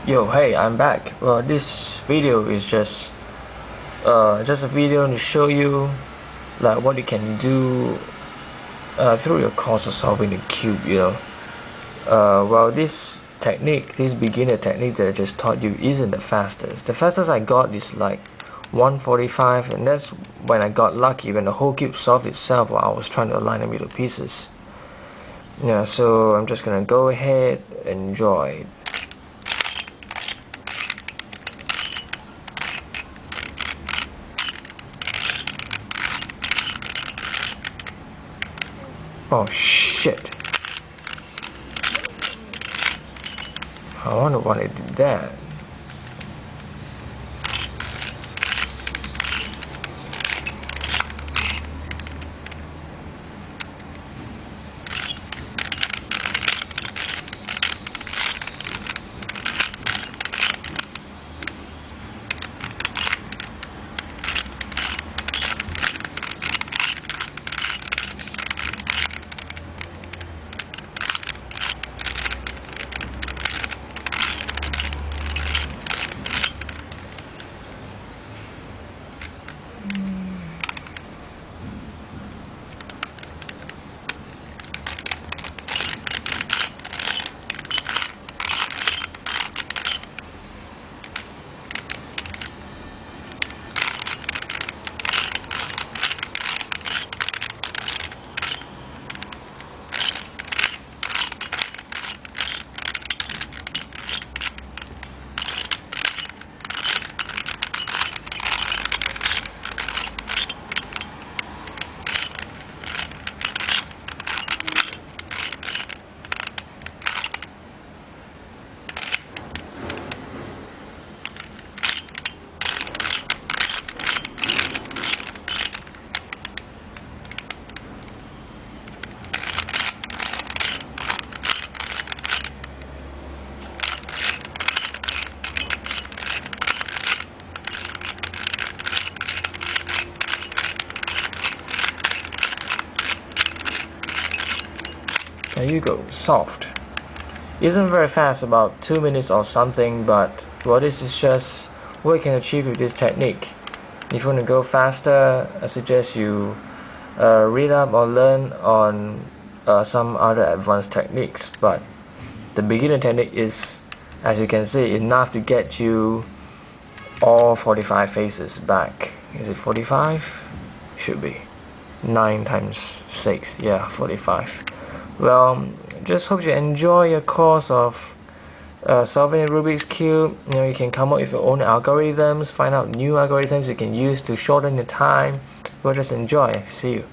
Yo, hey, I'm back. Well, this video is just a video to show you like what you can do through your course of solving the cube. Well, this beginner technique that I just taught you isn't the fastest. The fastest I got is like 145, and that's when I got lucky when the whole cube solved itself while I was trying to align the middle pieces. Yeah, so I'm just gonna go ahead and enjoy. Oh shit. I wonder why they did that. There you go, solved. Isn't very fast, about 2 minutes or something, but well, this is just what you can achieve with this technique. If you want to go faster, I suggest you read up or learn on some other advanced techniques, but the beginner technique is, as you can see, enough to get you all 45 faces back. Is it 45? Should be 9 times 6, yeah, 45. Well, just hope you enjoy your course of solving a Rubik's Cube. You can come up with your own algorithms, find out new algorithms you can use to shorten the time. Well, just enjoy. See you.